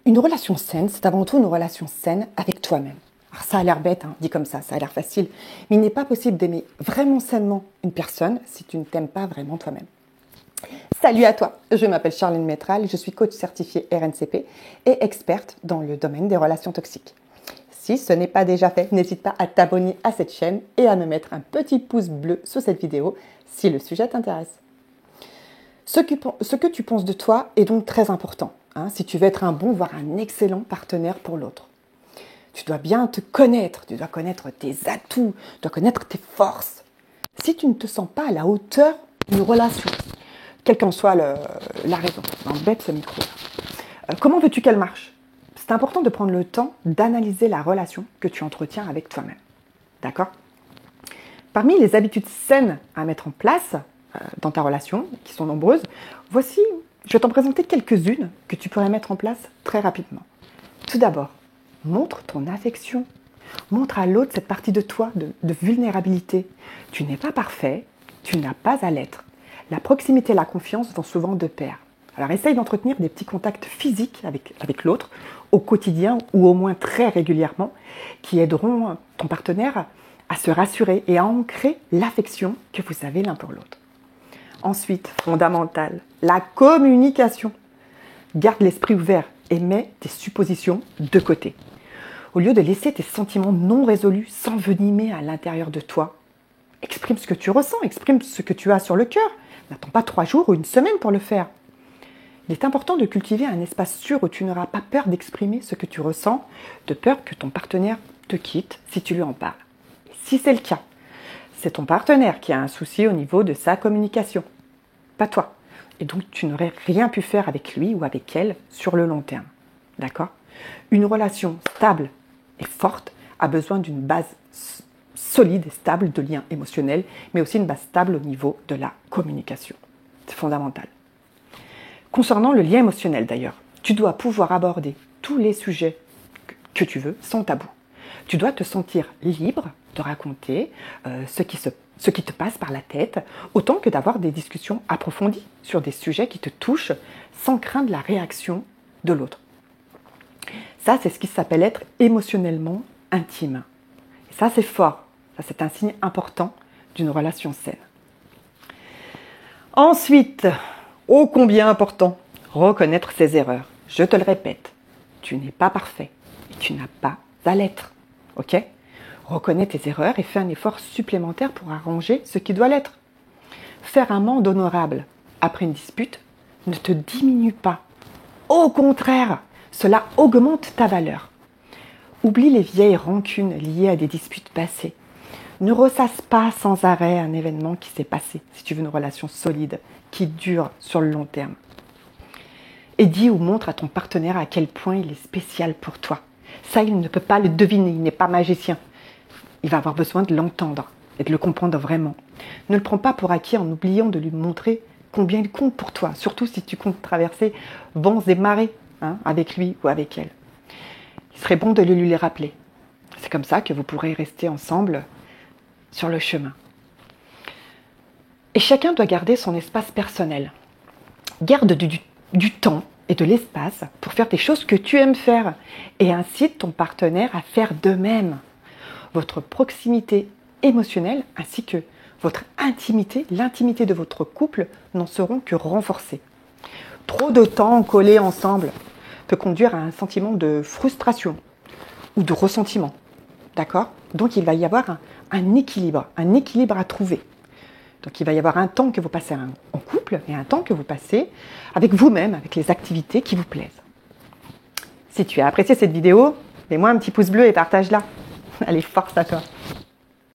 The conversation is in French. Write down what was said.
Une relation saine, c'est avant tout une relation saine avec toi-même. Alors ça a l'air bête, dit comme ça a l'air facile, mais il n'est pas possible d'aimer vraiment sainement une personne si tu ne t'aimes pas vraiment toi-même. Salut à toi, je m'appelle Charline Métral, je suis coach certifiée RNCP et experte dans le domaine des relations toxiques. Si ce n'est pas déjà fait, n'hésite pas à t'abonner à cette chaîne et à me mettre un petit pouce bleu sous cette vidéo si le sujet t'intéresse. Ce que tu penses de toi est donc très important, si tu veux être un bon, voire un excellent partenaire pour l'autre. Tu dois bien te connaître, tu dois connaître tes atouts, tu dois connaître tes forces. Si tu ne te sens pas à la hauteur d'une relation, quelle qu'en soit la raison, bête ce micro. Comment veux-tu qu'elle marche? C'est important de prendre le temps d'analyser la relation que tu entretiens avec toi-même. D'accord? Parmi les habitudes saines à mettre en place dans ta relation, qui sont nombreuses, voici, je vais t'en présenter quelques-unes que tu pourrais mettre en place très rapidement. Tout d'abord, montre ton affection. Montre à l'autre cette partie de toi, de vulnérabilité. Tu n'es pas parfait, tu n'as pas à l'être. La proximité et la confiance vont souvent de pair. Alors essaye d'entretenir des petits contacts physiques avec l'autre, au quotidien ou au moins très régulièrement, qui aideront ton partenaire à se rassurer et à ancrer l'affection que vous avez l'un pour l'autre. Ensuite, fondamental, la communication. Garde l'esprit ouvert et mets tes suppositions de côté. Au lieu de laisser tes sentiments non résolus s'envenimer à l'intérieur de toi, exprime ce que tu ressens, exprime ce que tu as sur le cœur. N'attends pas 3 jours ou une semaine pour le faire. Il est important de cultiver un espace sûr où tu n'auras pas peur d'exprimer ce que tu ressens, de peur que ton partenaire te quitte si tu lui en parles. Et si c'est le cas, c'est ton partenaire qui a un souci au niveau de sa communication, pas toi. Et donc tu n'aurais rien pu faire avec lui ou avec elle sur le long terme. D'accord? Une relation stable et forte a besoin d'une base solide et stable de liens émotionnels, mais aussi une base stable au niveau de la communication. C'est fondamental. Concernant le lien émotionnel d'ailleurs, tu dois pouvoir aborder tous les sujets que tu veux sans tabou. Tu dois te sentir libre de raconter ce qui te passe par la tête, autant que d'avoir des discussions approfondies sur des sujets qui te touchent sans craindre la réaction de l'autre. Ça, c'est ce qui s'appelle être émotionnellement intime. Et ça, c'est fort. Ça, c'est un signe important d'une relation saine. Ensuite, ô combien important, reconnaître ses erreurs. Je te le répète, tu n'es pas parfait et tu n'as pas à l'être. Ok? Reconnais tes erreurs et fais un effort supplémentaire pour arranger ce qui doit l'être. Faire amende honorable après une dispute ne te diminue pas. Au contraire, cela augmente ta valeur. Oublie les vieilles rancunes liées à des disputes passées. Ne ressasse pas sans arrêt un événement qui s'est passé si tu veux une relation solide, qui dure sur le long terme. Et dis ou montre à ton partenaire à quel point il est spécial pour toi. Ça, il ne peut pas le deviner, il n'est pas magicien. Il va avoir besoin de l'entendre et de le comprendre vraiment. Ne le prends pas pour acquis en oubliant de lui montrer combien il compte pour toi, surtout si tu comptes traverser vents et marées avec lui ou avec elle. Il serait bon de lui les rappeler. C'est comme ça que vous pourrez rester ensemble sur le chemin. Et chacun doit garder son espace personnel. Garde du temps et de l'espace pour faire des choses que tu aimes faire et incite ton partenaire à faire de même. Votre proximité émotionnelle ainsi que votre intimité, l'intimité de votre couple n'en seront que renforcées. Trop de temps collés ensemble peut conduire à un sentiment de frustration ou de ressentiment. D'accord? Donc il va y avoir un équilibre à trouver. Donc il va y avoir un temps que vous passez en couple et un temps que vous passez avec vous-même, avec les activités qui vous plaisent. Si tu as apprécié cette vidéo, mets-moi un petit pouce bleu et partage-la. Allez, force à toi!